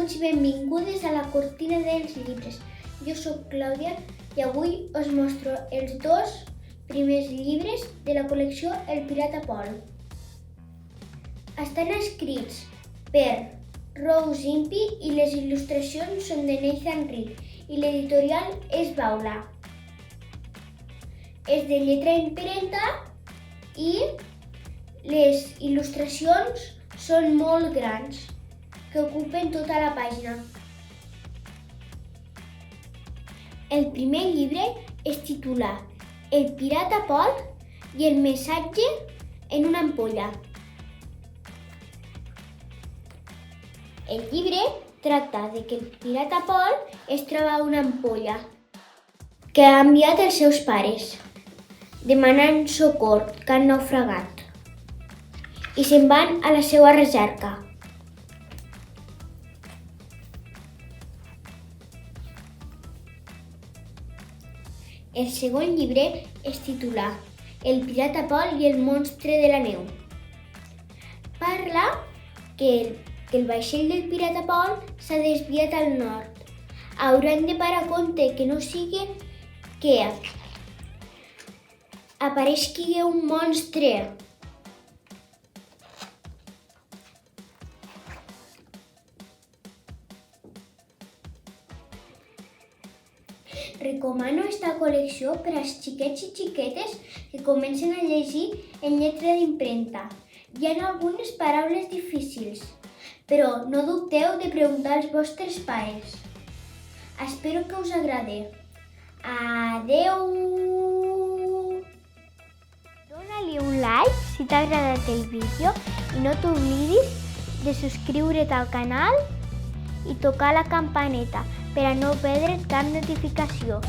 Benvinguts i benvingudes a la cortina dels llibres. Jo sóc Clàudia i avui us mostro els dos primers llibres de la col·lecció El Pirata Paul. Estan escrits per Rose Impey i les il·lustracions són de Nathan Reed i l'editorial és Baula. És de lletra impremta i les il·lustracions són molt grans, que ocupen tota la pàgina. El primer llibre es titula El Pirata Paul i el missatge en una ampolla. El llibre tracta de que el pirata Paul es troba una ampolla que ha enviat els seus pares, demanant socor que han naufragat, i se'n van a la seva recerca. El segon llibre es titula El Pirata Paul i el monstre de la neu. Parla que el vaixell del pirata Paul s'ha desviat al nord. Hauran de parar compte que no sigui que apareixi un monstre. Recomano esta col·lecció per als xiquets i xiquetes que comencen a llegir en lletra d'impremta. Hi ha algunes paraules difícils, però no dubteu de preguntar als vostres pares. Espero que us agradi. Adeu! Dóna-li un like si t'ha agradat el vídeo i no t'oblidis de subscriure't al canal i tocar la campaneta per a no perdre't cap notificació.